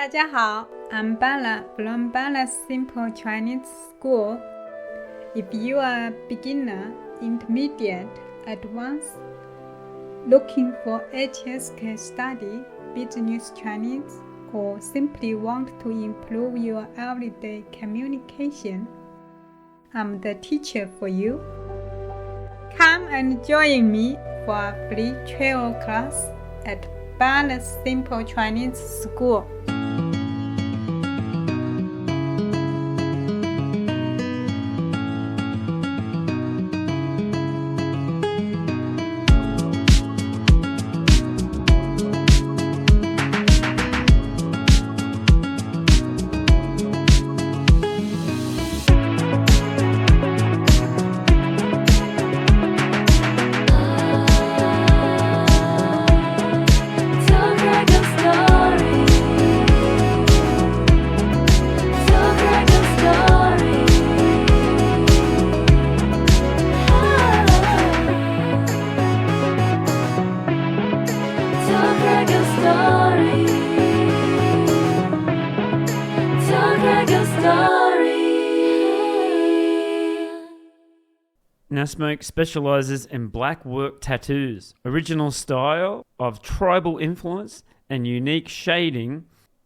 大家好, I'm Bella from Bella's Simple Chinese School. If you are a beginner, intermediate, advanced, looking for HSK study, business Chinese, or simply want to improve your everyday communication, I'm the teacher for you. Come and join me for a free trial class at Bella's Simple Chinese School. Now Smoke specialises in black work tattoos. Original style of tribal influence and unique shading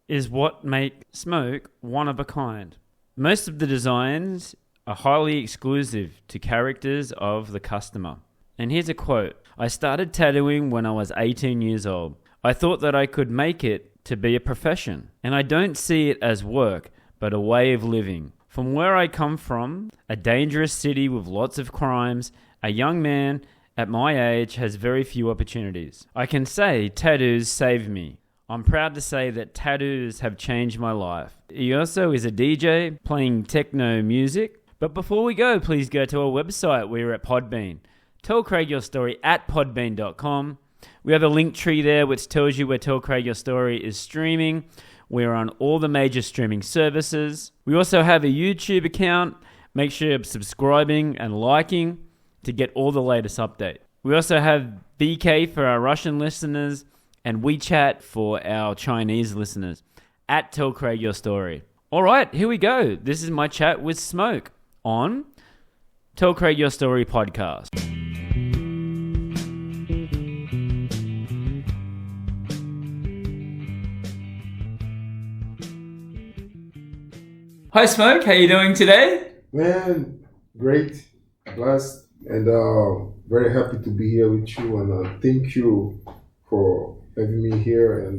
is what make Smoke one of a kind. Most of the designs are highly exclusive to characters of the customer. And here's a quote. I started tattooing when I was 18 years old. I thought that I could make it to be a profession. And I don't see it as work, but a way of living. From where I come from, a dangerous city with lots of crimes, a young man at my age has very few opportunities. I can say tattoos saved me. I'm proud to say that tattoos have changed my life. He also is a DJ playing techno music. But before we go, please go to our website. We're at Podbean. Tell Craig your story at podbean.com. We have a link tree there which tells you where Tell Craig your story is streaming. We're on all the major streaming services. We also have a YouTube account. Make sure you're subscribing and liking to get all the latest updates. We also have VK for our Russian listeners and WeChat for our Chinese listeners. At Tell Craig Your Story. All right, here we go. This is my chat with Smoke on Tell Craig Your Story podcast. Hi Smoke, how you doing today? Man, great, blessed, and very happy to be here with you. And thank you for having me here. And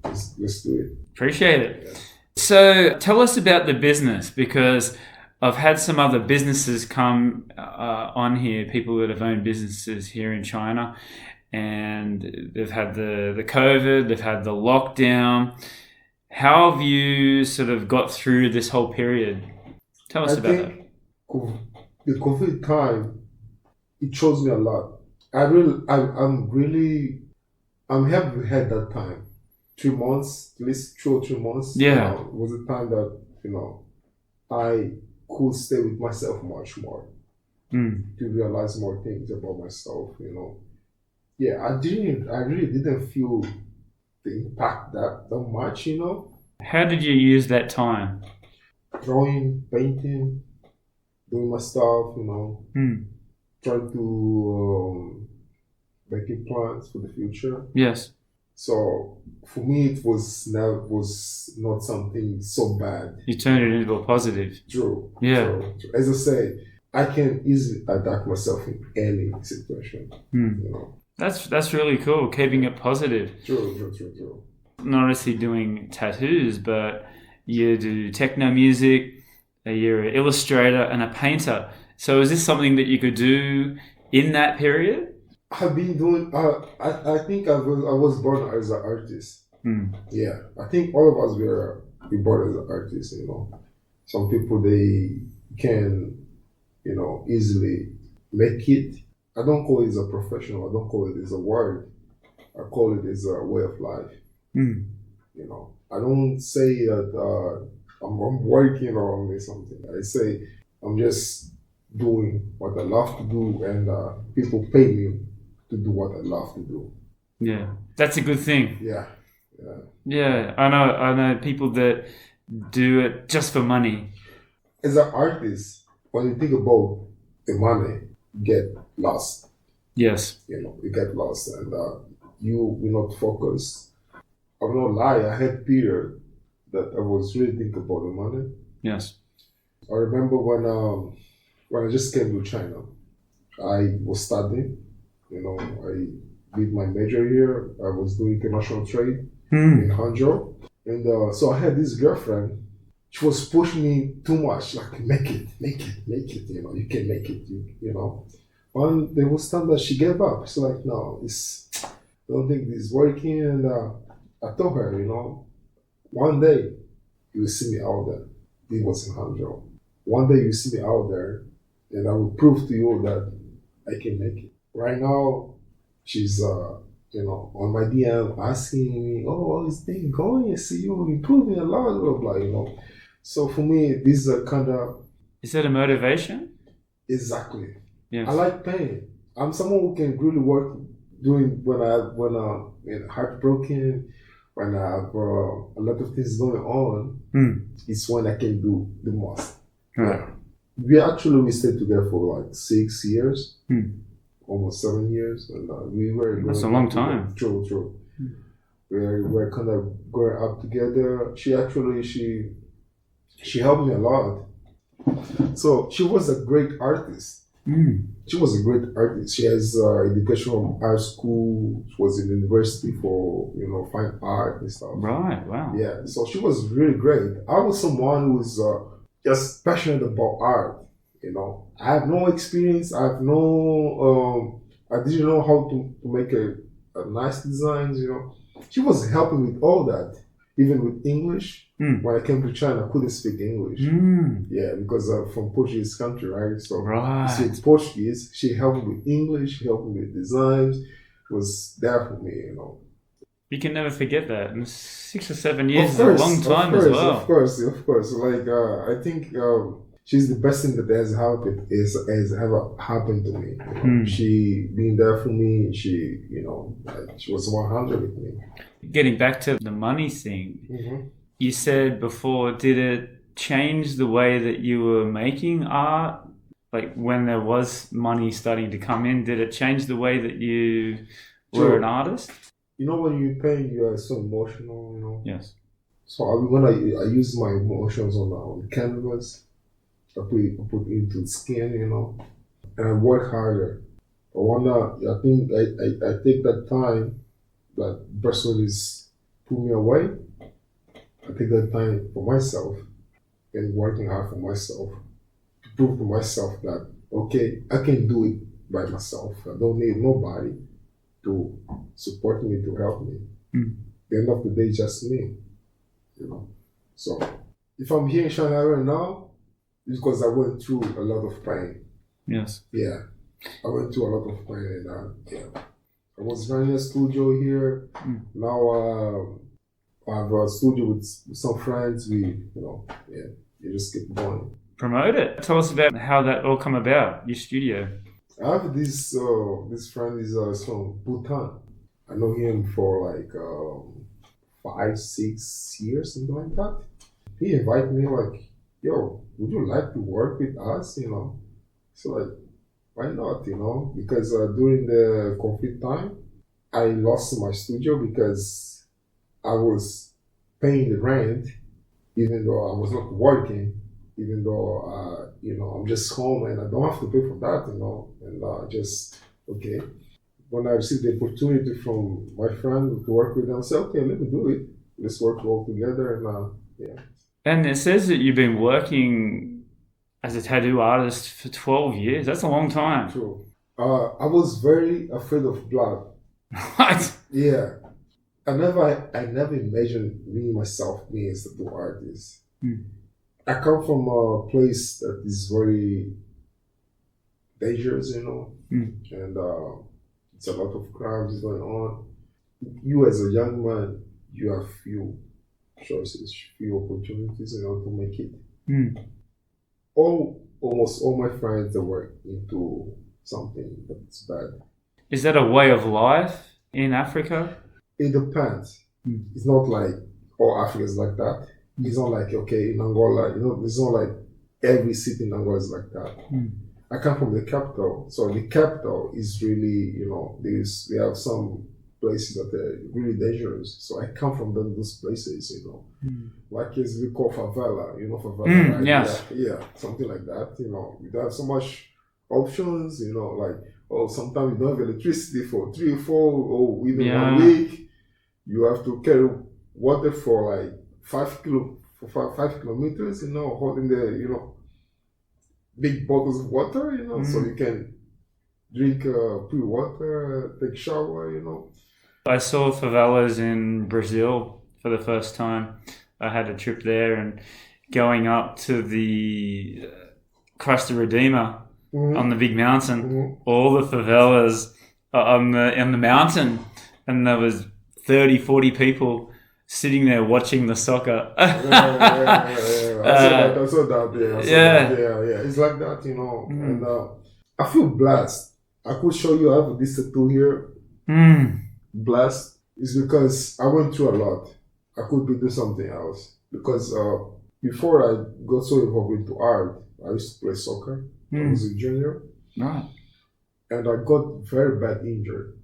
let's do it. Appreciate it. Yeah. So tell us about the business, because I've had some other businesses come on here, people that have owned businesses here in China, and they've had the COVID, they've had the lockdown. How have you sort of got through this whole period? Tell us about that. The COVID time, it shows me a lot. I'm happy we had that time. 3 months, at least 2 or 3 months. Yeah. Was a time that, I could stay with myself much more. To realize more things about myself, Yeah, I really didn't feel the impact that much, How did you use that time? Drawing, painting, doing my stuff, trying to making plans for the future. Yes. So for me, it was not something so bad. You turned it into a positive. True. Yeah. True. As I say, I can easily adapt myself in any situation. That's really cool, keeping it positive. True. Not only doing tattoos, but you do techno music, you're an illustrator and a painter. So is this something that you could do in that period? I've been doing, I think I was born as an artist. Yeah, I think all of us were born as an artist, Some people, they can, easily make it. I don't call it as a professional. I don't call it as a word. I call it as a way of life. I don't say that I'm working on something. I say I'm just doing what I love to do, and people pay me to do what I love to do. Yeah, that's a good thing. Yeah. Yeah, I know people that do it just for money. As an artist, when you think about the money, you get lost. Yes. You get lost, and you will not focus. I will not lie. I had period that I was really thinking about the money. Yes. I remember when I just came to China, I was studying. I did my major here. I was doing international trade in Hangzhou, and so I had this girlfriend. She was pushing me too much, like make it. You can make it. And there was time that she gave up. She's like, no, I don't think this is working. And I told her, one day you will see me out there. It was in Hangzhou. One day you see me out there, and I will prove to you that I can make it. Right now, she's on my DM asking me, "Oh, how's thing going? I see you improving a lot, blah blah." So for me, this is a kind of. Is that a motivation? Exactly. Yes. I like pain. I'm someone who can really work when I'm heartbroken, when I have a lot of things going on. It's when I can do the most. Right. We stayed together for like 6 years, almost 7 years, and we were. That's a long time. True. We were kind of growing up together. She helped me a lot. So she was a great artist. She was a great artist. She has education from art school. She was in university for fine art and stuff. Right. Wow. Yeah. So she was really great. I was someone who was just passionate about art. I have no experience. I didn't know how to make a nice designs. She was helping with all that. Even with English, when I came to China, I couldn't speak English. Yeah, because I'm from Portuguese country, right? So I speak Portuguese. She helped me with English, she helped me with designs. It was there for me, You can never forget that. And 6 or 7 years is a long time as well. Of course. Like, I think she's the best thing that has ever happened to me. She being there for me, she was 100 with me. Getting back to the money thing, you said before, did it change the way that you were making art? Like when there was money starting to come in, did it change the way that you were an artist? When you paint, you are so emotional, Yes. So when I use my emotions on canvas, I put into the skin, and I work harder. I think I take that time that person is putting me away. I take that time for myself and working hard for myself to prove to myself that, okay, I can do it by myself. I don't need nobody to support me, to help me. The end of the day, just me. So if I'm here in China right now, it's because I went through a lot of pain. Yes. Yeah. I went through a lot of pain, and I was running a studio here. Now I have a studio with some friends. You just keep going. Promote it. Tell us about how that all come about, your studio. I have this friend is from Bhutan. I know him for like 5-6 years, something like that. He invited me like, yo, would you like to work with us? So like, why not? Because during the COVID time, I lost my studio because I was paying the rent, even though I was not working, even though I'm just home and I don't have to pay for that, and okay. When I received the opportunity from my friend to work with them, I said, okay, let me do it. Let's work all together, and And it says that you've been working as a tattoo artist for 12 years. That's a long time. True. I was very afraid of blood. What? Yeah. I never imagined me as a tattoo artist. I come from a place that is very dangerous, and it's a lot of crimes going on. You as a young man, you have few choices, few opportunities, to make it. Almost all my friends that were into something that's bad. Is that a way of life in Africa? It depends. It's not like all Africa is like that. It's not like, okay, in Angola, it's not like every city in Angola is like that. I come from the capital, so the capital is really, they have some places that are really dangerous. So I come from those places, like as we call favela, favela. Right? Yeah, something like that. We don't have so much options, sometimes you don't have electricity for 3 or 4 or even 1 week. You have to carry water for like 5 kilometers, holding the, big bottles of water, so you can drink pure water, take shower, I saw favelas in Brazil for the first time. I had a trip there and going up to the Christ the Redeemer on the big mountain. All the favelas are on the mountain, and there was 30, 40 people sitting there watching the soccer. I saw that. Yeah. It's like that, and I feel blessed. I could show you. I have this tattoo here. Blessed is because I went through a lot. I could be doing something else because before I got so involved into art, I used to play soccer. I was a junior, right? And I got very bad injured.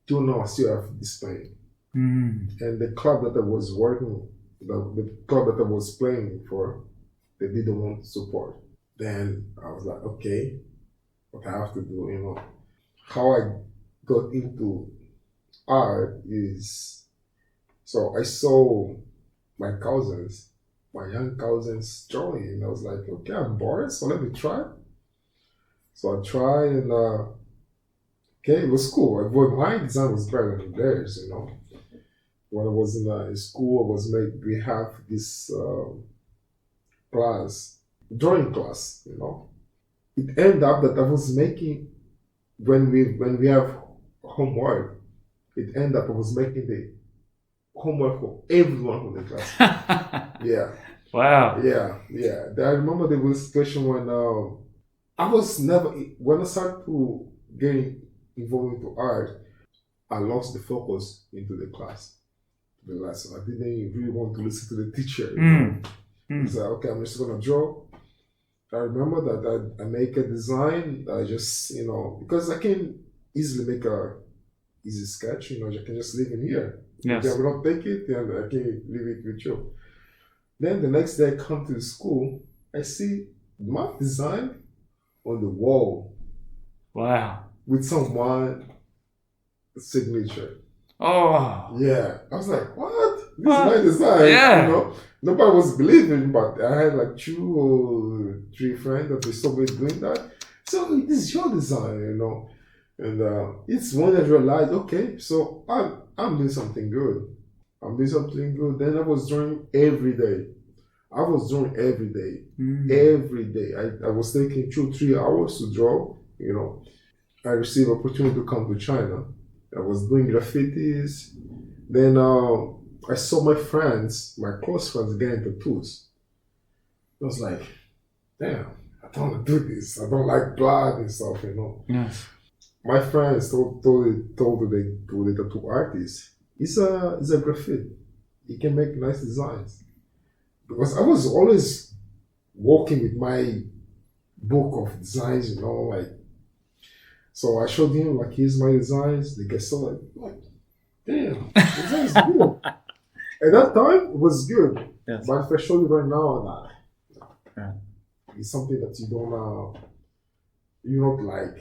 Till now, I still have this pain. And the club that I was working, the club that I was playing for, they didn't want support. Then I was like, okay, what I have to do, How I got into art is, so I saw my young cousins drawing, and I was like, okay, I'm bored, so let me try. So I tried, and okay, it was cool. But my design was better than theirs, When I was in school, we have this class, drawing class, It ended up that I was making, when we have homework, it ended up I was making the homework for everyone from the class. Yeah. Wow. Yeah. I remember there was a situation when when I started to get involved into art, I lost the focus into the class. The lesson. I didn't really want to listen to the teacher. It's like, okay, I'm just gonna draw. I remember that I make a design. I just, because I can easily make a easy sketch. I can just leave it here. Yes. If I will not take it, then I can leave it with you. Then the next day I come to the school, I see my design on the wall. Wow. With someone's signature. Oh. Yeah. I was like, what? This is my design. Yeah. Nobody was believing, but I had like 2 or 3 friends that they saw me doing that. So this is your design, And it's when I realized, okay, so I'm doing something good. Then I was drawing every day. Every day. I was taking 2-3 hours to draw, I received opportunity to come to China. I was doing graffitis. Then I saw my close friends getting tattoos. I was like, damn, I don't want to do this. I don't like blood and stuff, Yes. My friends told the tattoo artist, it's a graffiti. He can make nice designs. Because I was always walking with my book of designs, So I showed him, here's my designs. The guy saw it, damn, this is good. At that time, it was good. Yes. But if I show you right now, it's something that you don't like,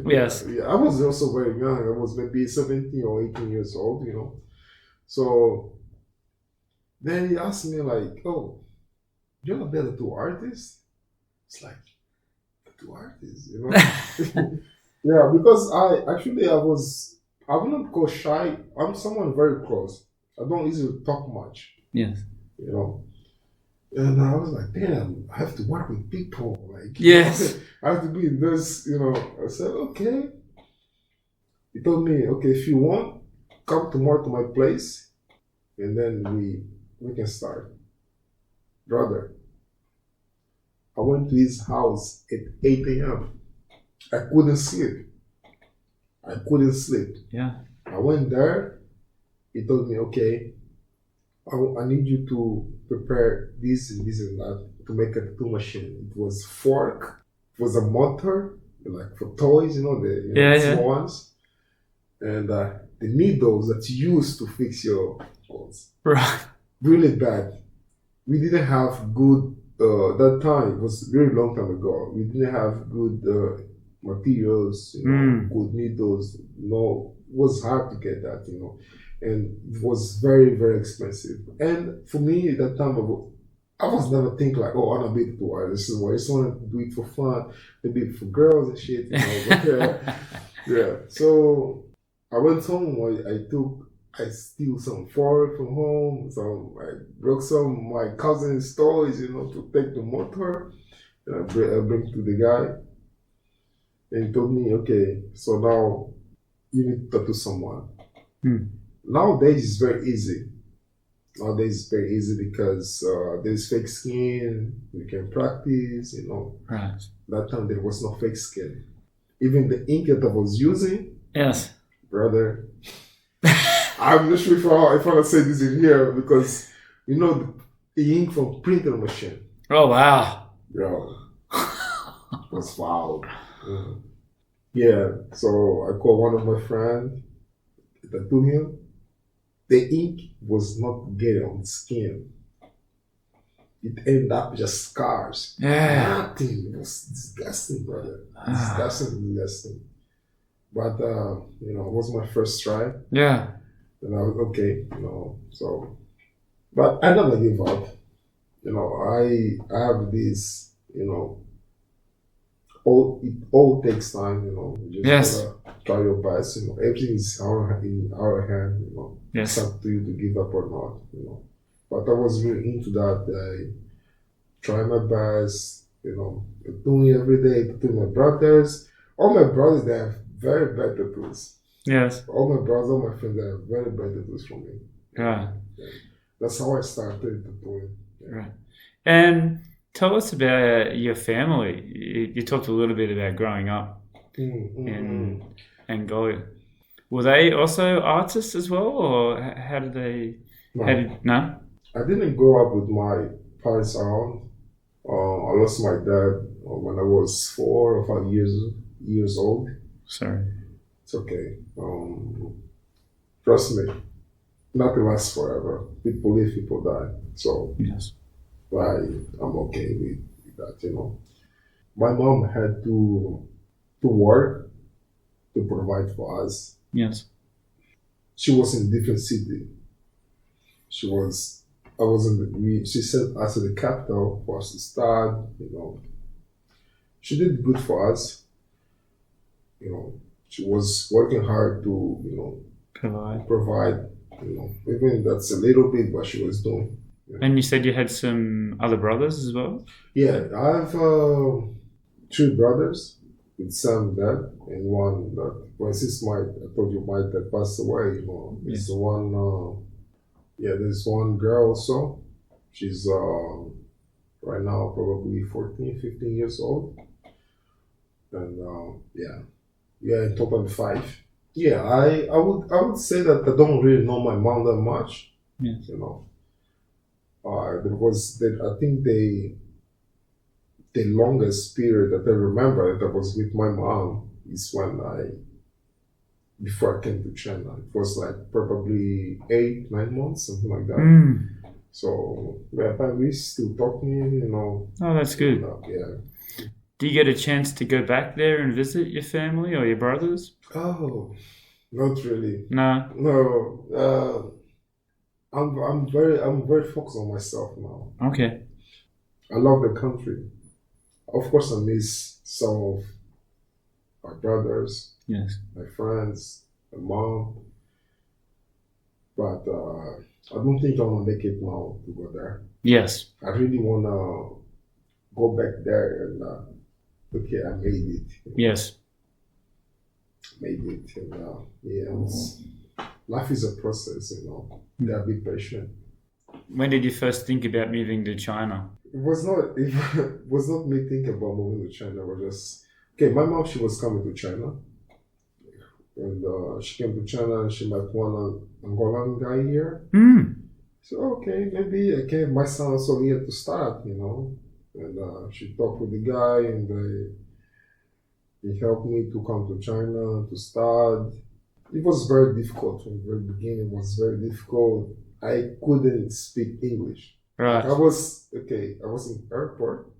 Yes. Yeah, I was also very young. I was maybe 17 or 18 years old, So then he asked me oh, you're not a tattoo artist? It's like, tattoo artist, Yeah, because I will not go shy. I'm someone very close. I don't easily talk much. Yes. And I was like, damn, I have to work with people. Yes. I have to be in this, I said, okay. He told me, okay, if you want, come tomorrow to my place, and then we can start. Brother, I went to his house at 8 a.m. I couldn't sleep. Yeah. I went there. he told me, okay, I need you to prepare this and this and that to make a tattoo machine. It was fork, it was a motor, like for toys, the small ones, and the needles that you use to fix your holes. Right. Really bad. We didn't have good, that time, it was a very long time ago, we didn't have good materials, good needles, it was hard to get that, and it was very, very expensive. And for me at that time, I was never think like, oh, I want to be a tattoo artist. I just want to do it for fun, maybe for girls and shit, But, yeah. So I went home. I steal some fork from home. I broke some of my cousin's toys, to take the motor. And I bring to the guy. And he told me, okay, so now you need to tattoo someone. Nowadays it's very easy. Because there's fake skin, you can practice, Right. That time there was no fake skin. Even the ink that I was using, Yes. brother, I'm not sure if I want to say this in here because, the ink from printer machine. Oh, wow. Yo, it was wild. Yeah, so I called one of my friends, tattoo him. The ink was not getting on the skin. It ended up just scars. Yeah. Nothing. It was disgusting, brother. Disgusting. But, it was my first try. Yeah. And I was okay, so. But I never give up. I have this, it all takes time, you just gotta try your best, everything is in our hand, Yes. It's up to you to give up or not, But I was really into that. I try my best, doing every day, to my brothers. All my brothers, they have very bad tattoos. Yes. All my brothers, all my friends, they have very bad tattoos from me. Yeah. That's how I started tattooing. Right. And tell us about your family. You talked a little bit about growing up in Angola. Were they also artists as well, or how did they? No. I didn't grow up with my parents around. I lost my dad when I was 4 or 5 years old. Sorry. It's okay. Trust me, nothing lasts forever. People live, people die. So yes, I'm okay with that. My mom had to work to provide for us. Yes. She was in a different city. She sent us to the capital for us to start, She did good for us. She was working hard to, provide, even that's a little bit what she was doing. And you said you had some other brothers as well? Yeah, I have 3 brothers with some dad and one that, I told you my dad passed away, It's the one, there's one girl also. She's right now probably 14, 15 years old. And in total 5. Yeah, I would say that I don't really know my mom that much. Yes. I think the longest period that I remember that I was with my mom is before I came to China. It was like probably 8, 9 months, something like that. So, but we're still talking, Oh, that's good. Yeah. Do you get a chance to go back there and visit your family or your brothers? Oh, not really. No. I'm very focused on myself now. Okay. I love the country. Of course, I miss some of my brothers. Yes. My friends, my mom. But I don't think I want to make it now to go there. Yes. I really want to go back there and okay, I made it. Yes. Made it. And, life is a process, You gotta be patient. When did you first think about moving to China? It was not me thinking about moving to China. It was just, okay, my mom, she was coming to China And she came to China and she met one Angolan guy here. So, okay, maybe I can, my son also here to start, And she talked with the guy and he helped me to come to China to start. It was very difficult from the very beginning. It was very difficult. I couldn't speak English. Right. I was in airport.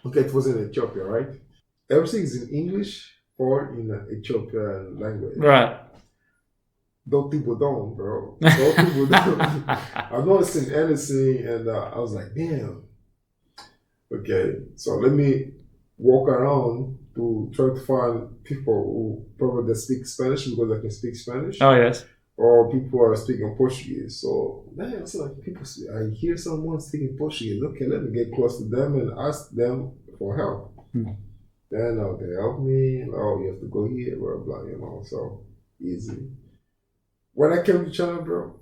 Okay, it was in Ethiopia, right? Everything is in English or in Ethiopian language. Right. Those people don't, bro. Those people don't. I've not seen anything, and I was like, damn. Okay, so let me walk around to try to find people who probably speak Spanish because I can speak Spanish. Oh, yes. Or people are speaking Portuguese. So, man, it's like I hear someone speaking Portuguese. Okay, let me get close to them and ask them for help. Then they help me. Oh, you have to go here, blah, blah, so easy. When I came to China, bro,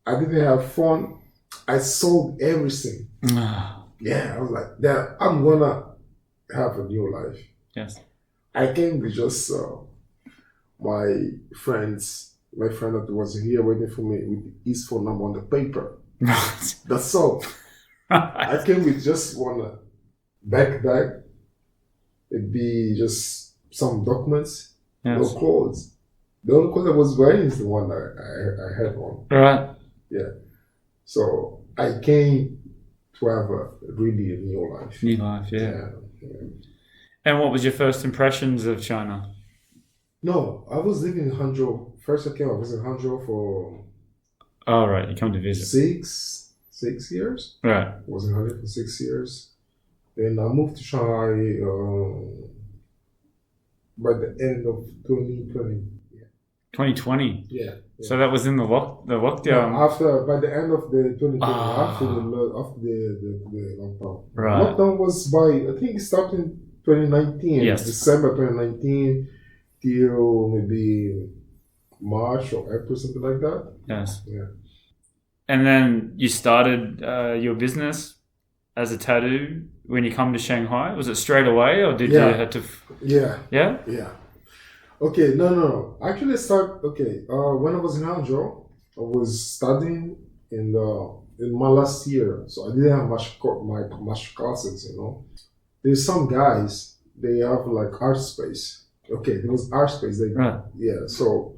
I didn't have fun. I sold everything. Yeah, I was like, damn, I'm gonna have a new life. Yes. I came with just my friend that was here waiting for me with his phone number on the paper. That's all. I came with just one backpack. It'd be just some documents, no clothes. The only clothes I was wearing is the one I had on. Right. Yeah. So I came to have a really new life. New life, yeah. And what was your first impressions of China? No, I was living in Hangzhou. First I was in Hangzhou for... Oh, right. You come to visit. 6 years. Right. I was in Hangzhou for 6 years. Then I moved to Shanghai by the end of 2020. 2020? Yeah. So that was in the lockdown? No, by the end of the 2020, after the lockdown. Right. Lockdown was I think it started in 2019. Yes. December 2019 till maybe March or April, something like that. Yes. Yeah. And then you started your business as a tattoo when you come to Shanghai. Was it straight away or did you have to... Yeah. Yeah? Yeah. Okay, no. Actually, when I was in Hangzhou, I was studying in my last year, so I didn't have much classes, There's some guys, they have like art space. Okay, there was art space. Right. Yeah, so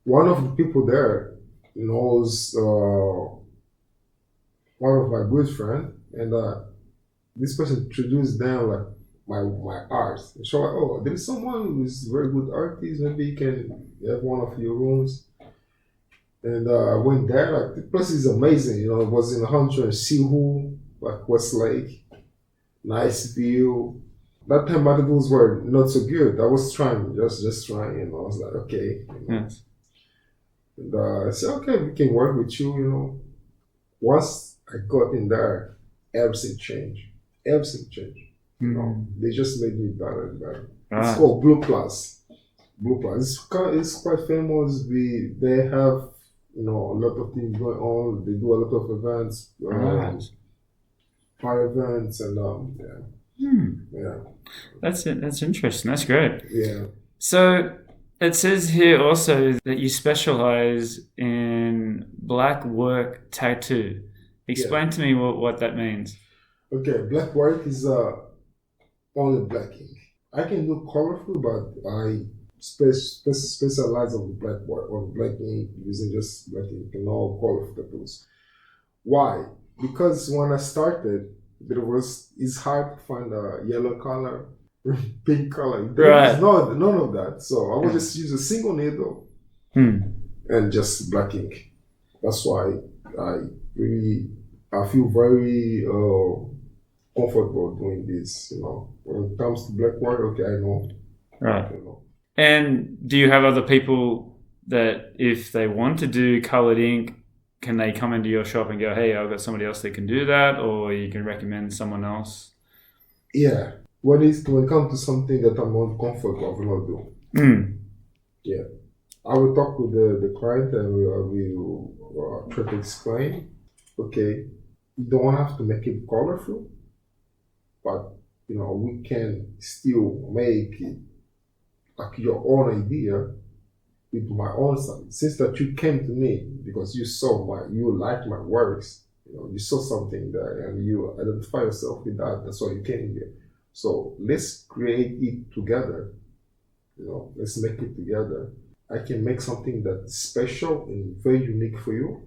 one of the people there knows one of my good friend, and this person introduced them like my art. So like, there is someone who's a very good artist. Maybe you can have one of your rooms. And I went there. Like the place is amazing. It was in Hangzhou and Sihu, like Westlake. Nice view. That time materials were not so good. I was trying, just trying. I was like, okay. Yes. And I said, okay, we can work with you. Once I got in there, everything changed. They just made me better and better. It's called Blue Plus. It's quite famous. They have a lot of things going on. They do a lot of events, fire events, and yeah. That's it. That's interesting. That's great. Yeah. So it says here also that you specialize in black work tattoo. Explain to me what that means. Okay, black work is only black ink. I can do colorful, but I specialize on black work, on black ink, using just black ink and all colorful tattoos. Why? Because when I started, it's hard to find a yellow color, pink color. There's none of that. So I would just use a single needle and just black ink. That's why I feel very comfortable doing this, When it comes to black work, okay, I know. Right. And do you have other people that if they want to do colored ink, can they come into your shop and go, hey, I've got somebody else that can do that, or you can recommend someone else? Yeah. When it comes to something that I'm not comfortable, I will not do. Yeah. I will talk with the client and we will try to explain. Okay, you don't have to make it colorful, but we can still make it like your own idea, with my own side. Since that you came to me because you liked my works, you saw something there and you identify yourself with that. That's why you came here. So let's create it together. Let's make it together. I can make something that's special and very unique for you,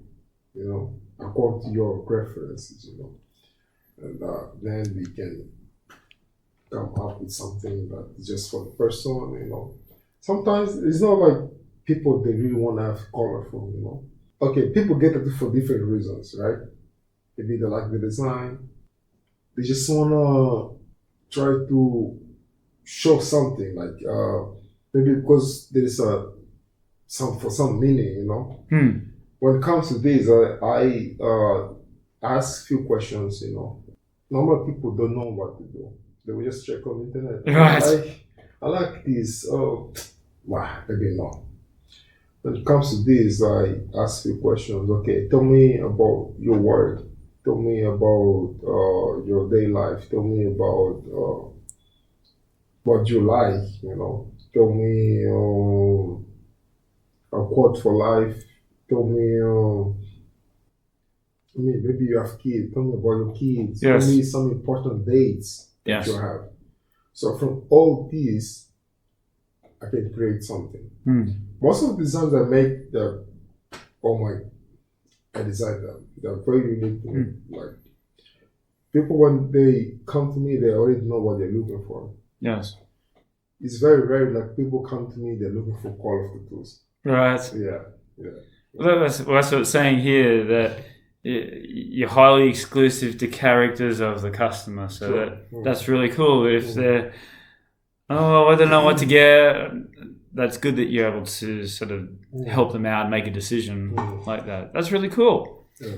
according to your preferences, and then we can come up with something that's just for the person, Sometimes it's not like people, they really want to have colorful, Okay, people get it for different reasons, right? Maybe they like the design. They just want to try to show something, like maybe because there is some meaning, When it comes to this, I ask few questions, Normal people don't know what to do. They will just check on the internet. Right. I like this. Maybe not. When it comes to this, I ask you questions. Okay, tell me about your work. Tell me about your day life. Tell me about what you like. Tell me a quote for life. Tell me. Maybe you have kids. Tell me about your kids. Yes. Tell me some important dates Yes. that you have. So from all these, I can create something. Most of the designs I make, I design them. They're very unique to me. Like people, when they come to me, they already know what they're looking for. Yes. It's very rare like people come to me, they're looking for colorful tattoos. Right. Yeah. Well, that's what it's saying here, that you're highly exclusive to characters of the customer. So that's really cool. If they're, I don't know what to get, that's good that you're able to sort of help them out and make a decision like that. That's really cool. Yeah.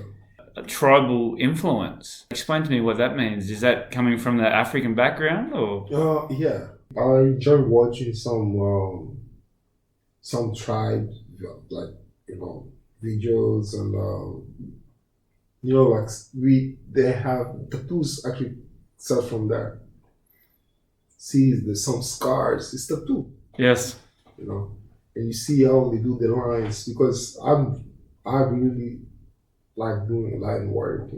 A tribal influence. Explain to me what that means. Is that coming from the African background, or? Yeah. I enjoy watching some tribes, like, videos and, they have tattoos actually start from there. See, there's some scars, it's tattoo. Yes. And you see how they do the lines, because I really like doing line work,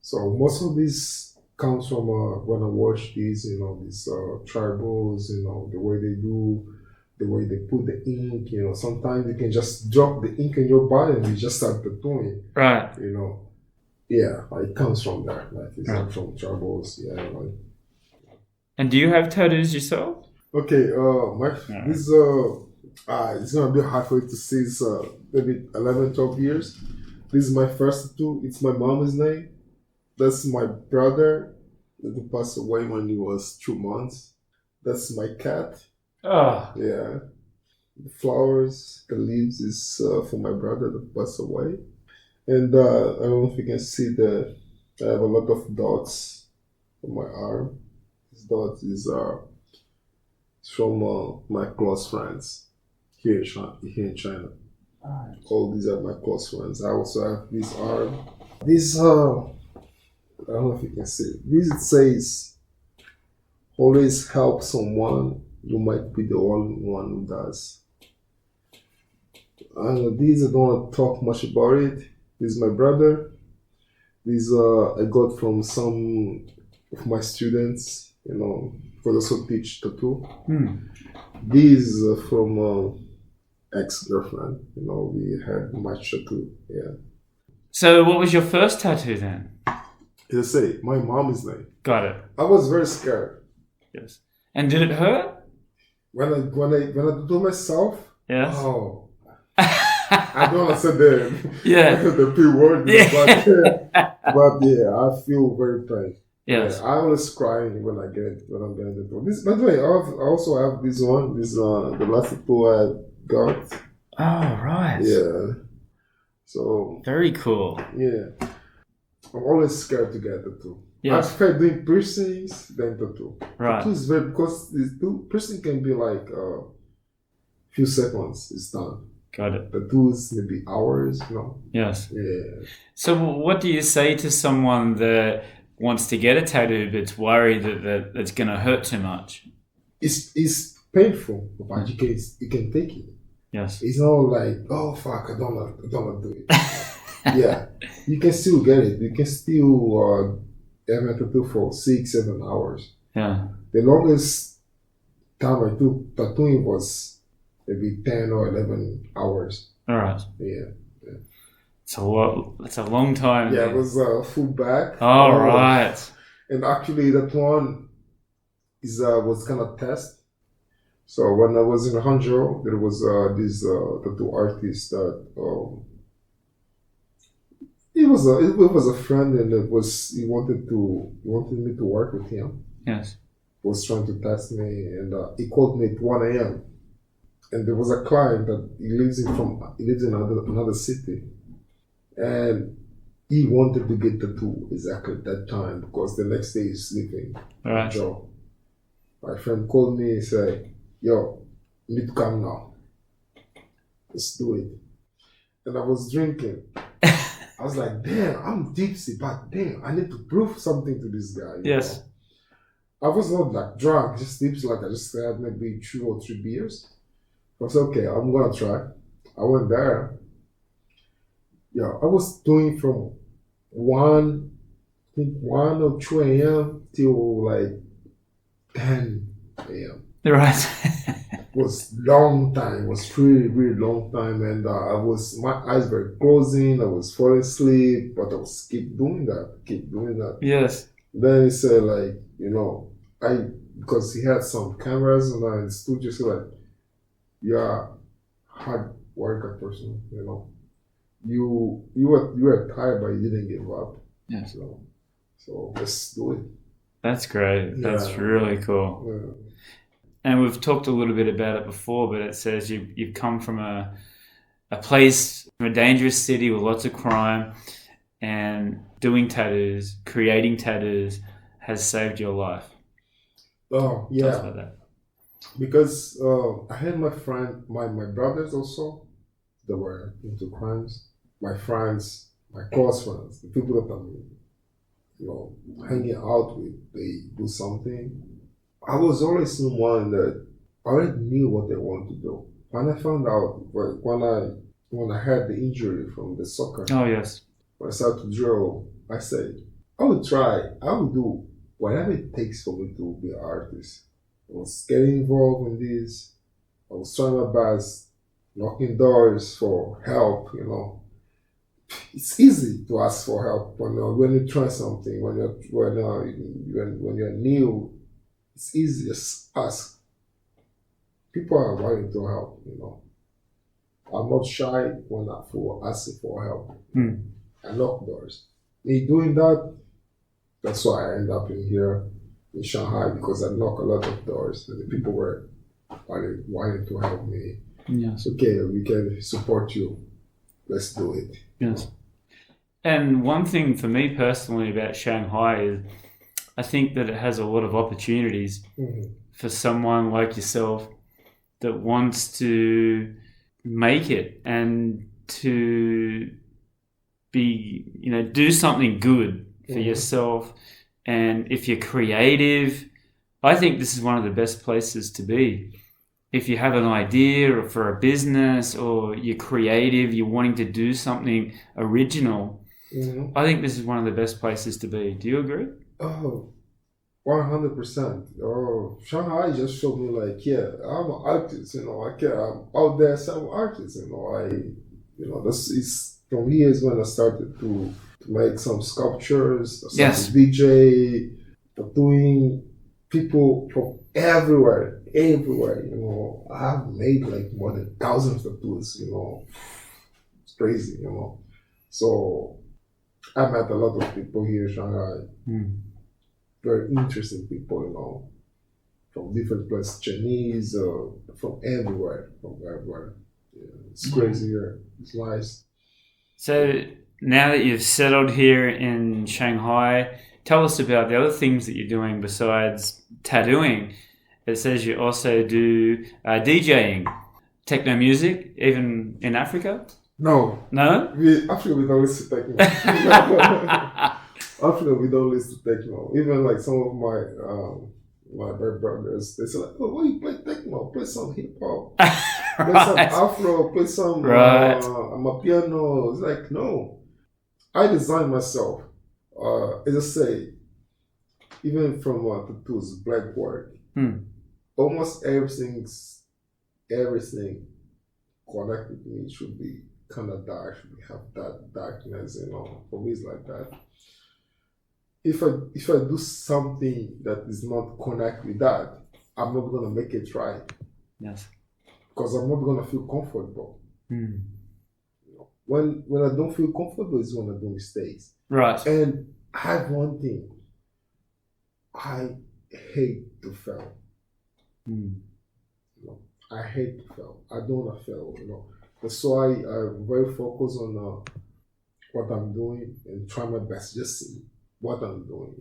So most of this comes from when I watch these, these tribals, the way they do, the way they put the ink, sometimes you can just drop the ink in your body and you just start tattooing. Right. Yeah, it comes from there. Like it's not from tribals, And do you have tattoos yourself? Okay, this it's gonna be hard for you to see. It's maybe 11, 12 years. This is my first tattoo. It's my mom's name. That's my brother that passed away when he was 2 months. That's my cat. Oh. Yeah. The flowers, the leaves is for my brother that passed away. And I don't know if you can see I have a lot of dots on my arm. These dots is from my close friends here in China. Right. All these are my close friends. I also have this arm. This I don't know if you can see it. This, it says, always help someone. You might be the only one who does. And these I don't want to talk much about it. This is my brother. These I got from some of my students, for those who teach tattoo. These are from ex-girlfriend. We had much tattoo. Yeah. So what was your first tattoo then? I say my mom's name. Got it. I was very scared. Yes. And did it hurt? When I do myself. Yes. Oh. I don't want to say the P word, but I feel very pain. Yes. I always cry when I'm getting the tattoo. This, by the way, I also have this one. This the last tattoo I got. Oh, right. Yeah. So. Very cool. Yeah. I'm always scared to get tattoo. Yes. I'm scared doing piercings than tattoo. Right. Tattoo is because piercing can be like few seconds. It's done. Got it. Tattoos maybe hours. Yes. Yeah. So what do you say to someone that wants to get a tattoo but's worried that it's going to hurt too much? It's painful, but you can take it. Yes. It's not like, oh fuck, I don't want to do it. Yeah, you can still get it. You can still have a tattoo for 6-7 hours. Yeah. The longest time I took tattooing was maybe 10 or 11 hours. All right. Yeah. It's a lot. It's a long time. Yeah, it was full back. All right. And actually, that one was kind of test. So when I was in Hangzhou, there was this tattoo artist that it was a friend, and he wanted me to work with him. Yes. He was trying to test me, and he called me at 1 a.m. And there was a client that he lives in another city, and he wanted to get tattoo exactly at that time because the next day he's sleeping. Right. Joe. My friend called me and said, "Yo, you need to come now. Let's do it." And I was drinking. I was like, "Damn, I'm tipsy, but damn, I need to prove something to this guy." Yes. know? I was not like drunk, just tipsy. Like I just had maybe 2 or 3 beers. I was okay. I'm gonna try. I went there. Yeah, I was doing from 1 or 2 a.m. till like 10 a.m. Right. It was long time. It was really, really long time, and my eyes were closing. I was falling asleep, but I was keep doing that. Yes. Then he said, like, because he had some cameras and I in the studio, so like, you're a hard worker person, You were tired, but you didn't give up. Yeah. So let's do it. That's great. That's really cool. Yeah. And we've talked a little bit about it before, but it says you've come from a place, from a dangerous city with lots of crime, and doing tattoos, creating tattoos has saved your life. Oh, yeah. Tell us about that. Because I had my brothers also, that were into crimes. My friends, my close friends, the people that I'm, hanging out with, they do something. I was always someone that already knew what they wanted to do. When I found out, when I had the injury from the soccer, Oh, yes. when I started to draw, I said, I would do whatever it takes for me to be an artist. I was getting involved in this. I was trying my best, knocking doors for help, It's easy to ask for help when you try something, when you're new. It's easy to ask. People are willing to help, I'm not shy for asking for help. I knock doors. Me doing that, that's why I end up in here in Shanghai, because I knock a lot of doors and the people were wanting to help me. Yes. Okay, we can support you. Let's do it. Yes. And one thing for me personally about Shanghai is I think that it has a lot of opportunities for someone like yourself that wants to make it and to be, do something good for yourself. And if you're creative, I think this is one of the best places to be. If you have an idea or for a business, or you're creative, you're wanting to do something original, I think this is one of the best places to be. Do you agree? Oh, 100%. Oh, Shanghai just showed me like, yeah, I'm an artist, I'm out there as an artist, this is from here is when I started to make some sculptures, Yes. DJ, doing people from everywhere. I've made like more than thousands of tattoos, it's crazy, So I met a lot of people here in Shanghai. Very interesting people, from different places, Chinese, from everywhere. Yeah, it's crazy here. It's nice. So now that you've settled here in Shanghai, tell us about the other things that you're doing besides tattooing. It says you also do DJing, techno music, even in Africa? No. No? Africa, we don't listen to techno. Africa, we don't listen to techno. Even like some of my brothers, they say like, oh, why you play techno? Play some hip hop, play some Afro, play some piano. It's like, no, I design myself. As I say, even from tattoos, black work, almost everything connected to me should be kind of dark, should have that darkness, For me, it's like that. If I do something that is not connect with that, I'm not gonna make it right. Yes. Because I'm not gonna feel comfortable. When I don't feel comfortable is when I do mistakes. Right. And I have one thing. I hate to fail. I hate to fail. I don't want to fail. That's why I'm very focused on what I'm doing and try my best. Just see what I'm doing.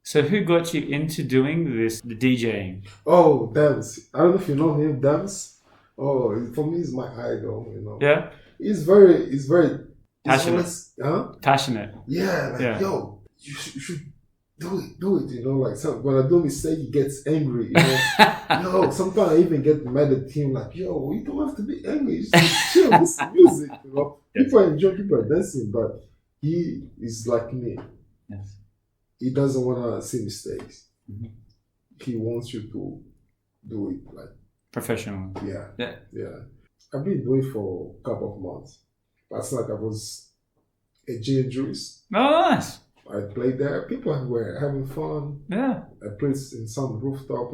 So who got you into doing this, the DJing? Oh, Dance. I don't know if you know him, Dance. Oh, for me, he's my idol. Yeah. He's very passionate. Passionate. Yeah. Yo, you should do it. Like when I do a mistake, he gets angry. Yo, sometimes I even get mad at him. Like, yo, you don't have to be angry. Just chill. This is music. People enjoy, people are dancing, but he is like me. Yes. He doesn't want to see mistakes. He wants you to do it like professional. Yeah. I've been doing it for a couple of months. Last night I was at J. Juice. Oh, nice. I played there. People were having fun. Yeah. I played in some rooftop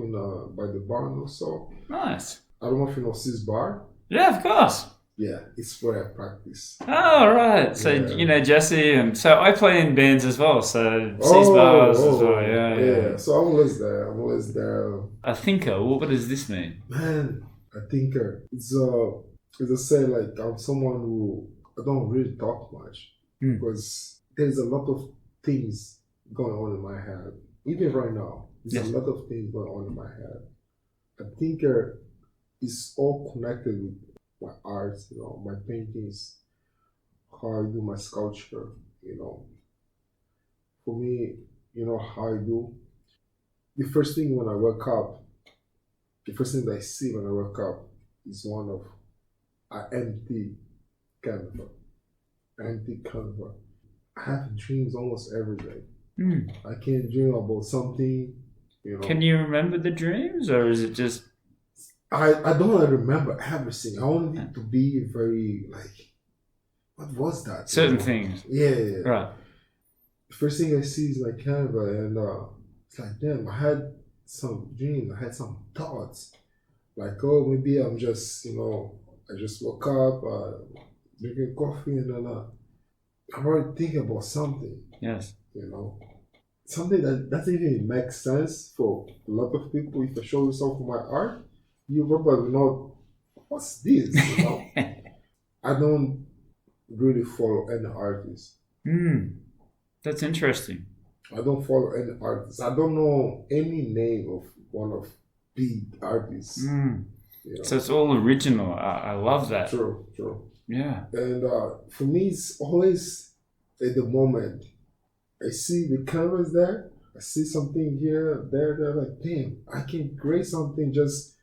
by the barn or so. Nice. I don't know if you know Sis Bar. Yeah, of course. Yeah, it's where I practice. Oh, right. So, Jesse, and so I play in bands as well. So, Sis Bars as well. Yeah. So I'm always there. A thinker. What does this mean? Man, a thinker. It's as I say, like I'm someone who I don't really talk much because there's a lot of things going on in my head. Even right now, there's a lot of things going on in my head. A thinker is all connected with my art, my paintings, how I do my sculpture, For me, how I do. The first thing when I wake up, the first thing that I see when I wake up is one of an empty canvas. I have dreams almost every day. I can dream about something, Can you remember the dreams, or is it just... I don't want to remember everything. I want it to be very, like, what was that? Certain things. Yeah. Right. The first thing I see is like Canva, and it's like, damn, I had some dreams, I had some thoughts. Like, oh, maybe I'm just, I just woke up, drinking coffee, and then I'm already thinking about something. Yes. Something that doesn't even make sense for a lot of people. If I show you some of my art, you probably know, what's this? I don't really follow any artist. That's interesting. I don't follow any artist. I don't know any name of one of big artists. So it's all original. I love that. True. Yeah. And for me, it's always at the moment. I see the canvas there. I see something here, there. Like, damn, I can create something just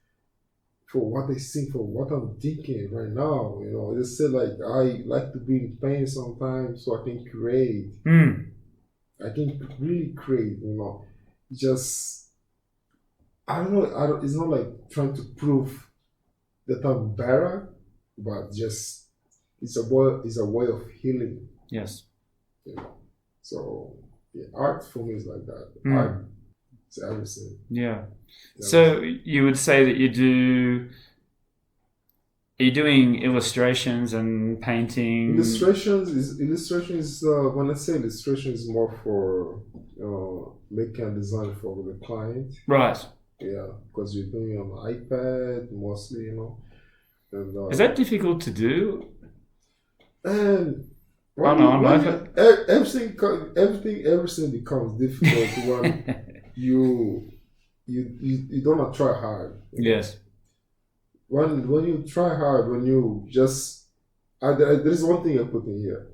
for what I see, for what I'm thinking right now. I just say like I like to be in pain sometimes, so I can create. I can really create. Just I don't know. It's not like trying to prove that I'm better, but just it's a way of healing. Yes. So art for me is like that. Art is everything. Yeah. So you would say that are you doing illustrations and painting? Illustration is when I say illustration is more for making a design for the client. Right. Yeah, because you're doing it on an iPad mostly, And, is that difficult to do? And everything becomes difficult when you don't try hard. Yes. When you try hard, when you just there is one thing I put in here.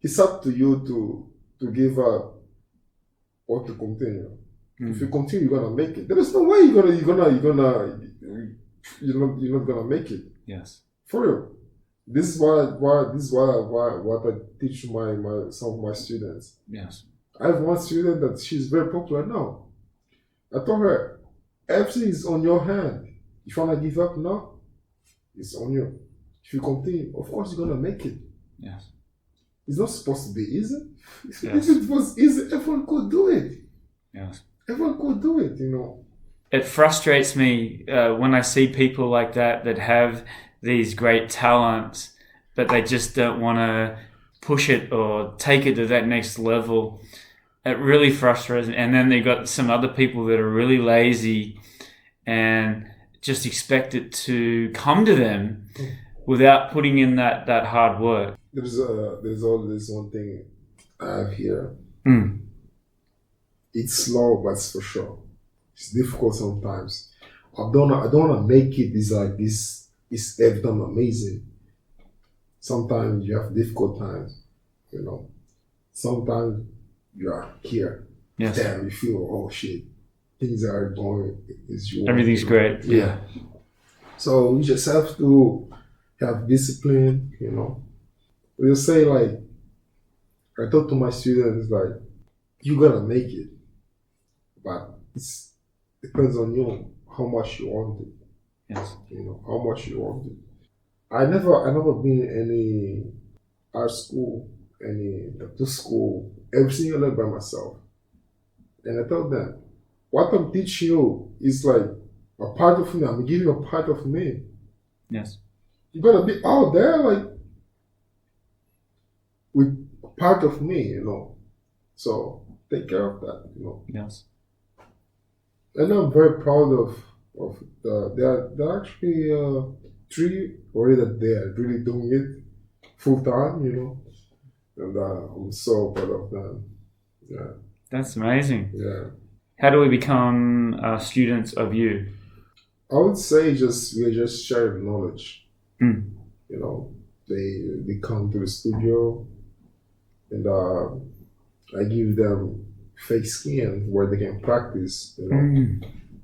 It's up to you to give up or to continue. If you continue, you're gonna make it. There is no way you're not gonna make it. Yes. For real. This is why what I teach some of my students. Yes. I have one student that she's very popular now. I told her, everything is on your hand. If you wanna give up now, it's on you. If you continue, of course you're gonna make it. Yes. It's not supposed to be easy. Yes. If it was easy, everyone could do it. Yes. Everyone could do it, It frustrates me when I see people like that have these great talents, but they just don't want to push it or take it to that next level. It really frustrates me. And then they got some other people that are really lazy and just expect it to come to them without putting in that hard work. There's always one thing I have here. It's slow, but it's for sure. It's difficult sometimes. I don't want to make it. It's like this. It's every time amazing. Sometimes you have difficult times. Sometimes you are here. Yes. Damn, you feel, oh shit, things are going as you want. Everything's great. Yeah. So you just have to have discipline. You say like, I talk to my students like, you're gonna make it, but it depends on you how much you want it. Yes. How much you want it. I never been in any art school, any tattoo school, every single day by myself. And I told them, what I'm teaching you is like a part of me. I'm giving you a part of me. Yes. You're gonna be out there like with a part of me, So take care of that, Yes. And I'm very proud of there are actually 3 already that they are really doing it full time, and I'm so proud of them. Yeah. That's amazing. Yeah. How do we become students of you? I would say we're just sharing knowledge. They come to the studio, and I give them fake skin where they can practice.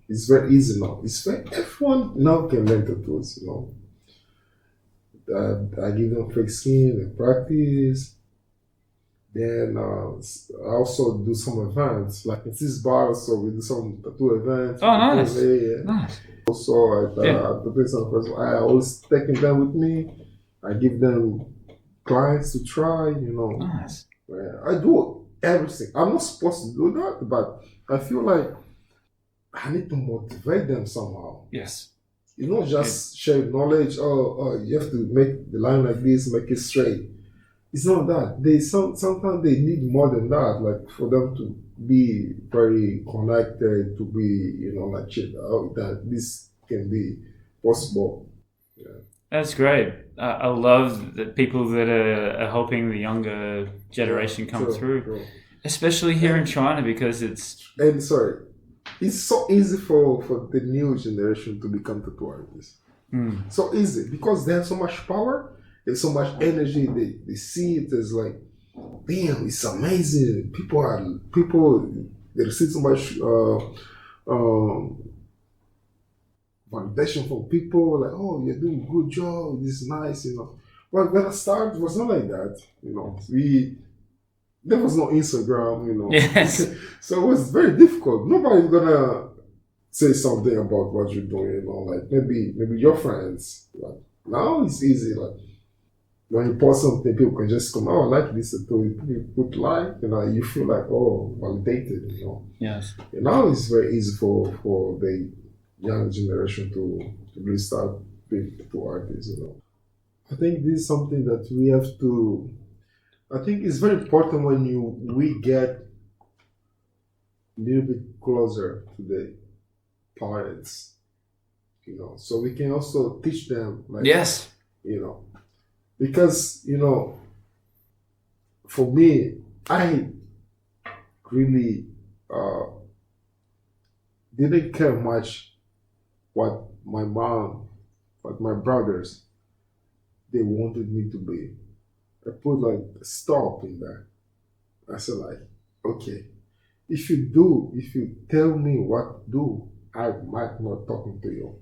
It's very easy now. Everyone now can learn tattoos. I give them fake skin and practice. Then I also do some events, like in this bar. So we do some tattoo events. Oh, nice. Yeah. Nice. Also, I always taking them with me. I give them clients to try. Nice. I do everything. I'm not supposed to do that, but I feel like I need to motivate them somehow. Yes. It's not just share knowledge. Oh, you have to make the line like this, make it straight. It's not that. Sometimes they need more than that, like for them to be very connected, to be, like shit, that this can be possible. Yeah. That's great. I love the people that are helping the younger generation come through, true. Especially here in China, because it's so easy for the new generation to become tattoo artists. So easy because they have so much power, there's so much energy. They see it as like, damn, it's amazing. People they receive so much validation from people, like, oh, you're doing a good job, this is nice, But when I started, it was not like that, there was no Instagram, Yes. So it was very difficult. Nobody's gonna say something about what you're doing, like maybe your friends. Like now it's easy, like when you post something, people can just come, oh, I like this, you put like, you feel like, oh, validated, Yes. And now it's very easy for the young generation to really start being tattoo artists, I think this is something that we have to. I think it's very important when we get a little bit closer to the parents, so we can also teach them, like, Yes. Because for me, I really didn't care much what my mom, what my brothers, they wanted me to be. I put like a stop in that. I said like, okay, if you tell me what to do, I might not talking to you.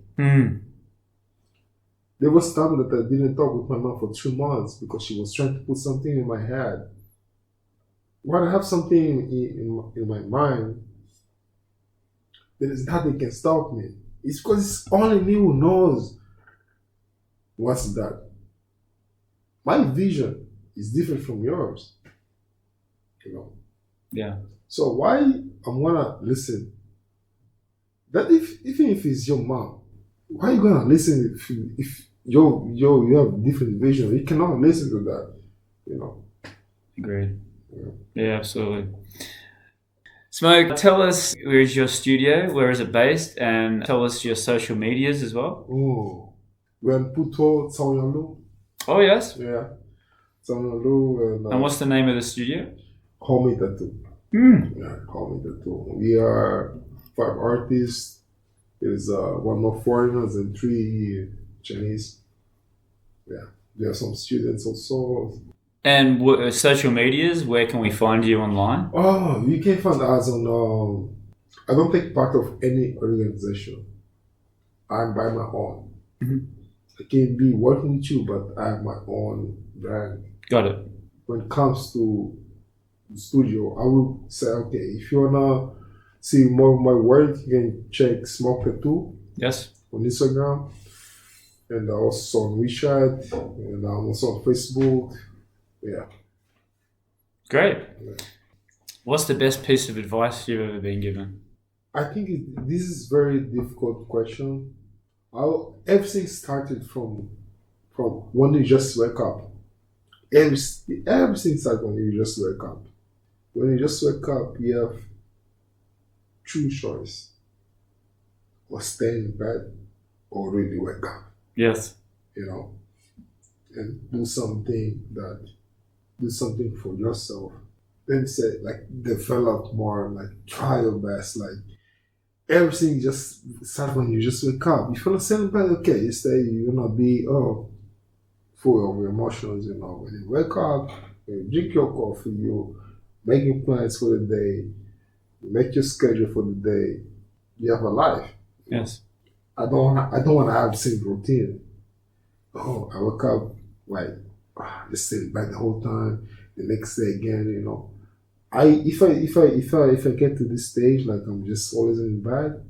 There was time that I didn't talk with my mom for 2 months because she was trying to put something in my head. When I have something in my mind, there is nothing can stop me. It's because it's only me who knows what's that. My vision is different from yours. Yeah. So why I'm gonna listen? That even if it's your mom, why are you gonna listen if you have different vision? You cannot listen to that. Agreed. Yeah, absolutely. Smoke, tell us, where is your studio? Where is it based? And tell us your social medias as well. Oh, we're in Puto, Sao Paulo. Oh, yes. Yeah, Sao Paulo. And what's the name of the studio? Homie Tattoo. Yeah, Homie Tattoo. We are 5 artists. There's 1 more foreigners and 3 Chinese. Yeah, there are some students also. And social medias, where can we find you online? Oh, you can find us on. I don't take part of any organization. I'm by my own. I can be working with you, but I have my own brand. Got it. When it comes to the studio, I will say, okay, if you wanna see more of my work, you can check Smoke Tattoo. Yes. On Instagram, and also on WeChat, and I'm also on Facebook. Yeah. Great. What's the best piece of advice you've ever been given? I think this is a very difficult question. Everything started from when you just wake up. Everything starts when you just wake up. When you just wake up, you have 2 choices. Or stay in bed or really wake up. Yes. And do something for yourself. Then say, develop more, try your best, everything just starts when you just wake up. If you're not bad, okay, you stay, you're gonna be full of emotions, when you wake up, you drink your coffee, you making plans for the day, you make your schedule for the day, you have a life. Yes. I don't want to have the same routine. Oh, I wake up just sitting back the whole time. The next day again, If I get to this stage, I'm just always in bed,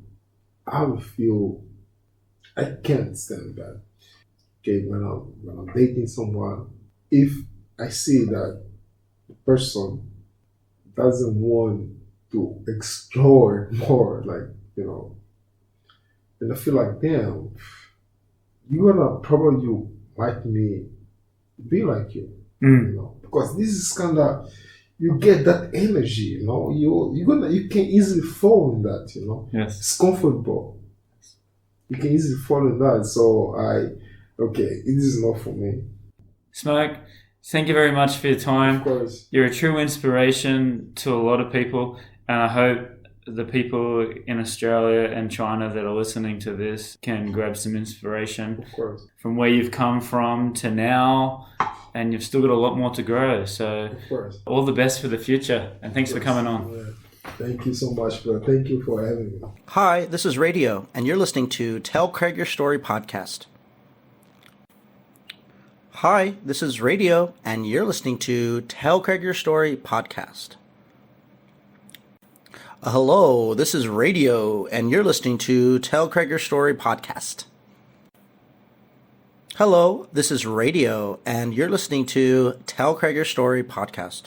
I will feel I can't stand in bed. Okay, when I'm dating someone, if I see that the person doesn't want to explore more, and I feel like, damn, you're gonna probably like me, be like you, because this is kind of, you get that energy, you can easily fall in that, Yes. It's comfortable. You can easily fall in that. So it is not for me. Smoke, thank you very much for your time. Of course. You're a true inspiration to a lot of people, and I hope the people in Australia and China that are listening to this can grab some inspiration Of course. from where you've come from to now, and you've still got a lot more to grow. So Of course. all the best for the future, and thanks for coming on. Yeah. Thank you so much, bro. Thank you for having me. Hi, this is Radio, and you're listening to Tell Craig Your Story podcast. Hi, this is Radio, and you're listening to Tell Craig Your Story podcast. Hello, this is Radio, and you're listening to Tell Craig Your Story podcast. Hello, this is Radio, and you're listening to Tell Craig Your Story podcast.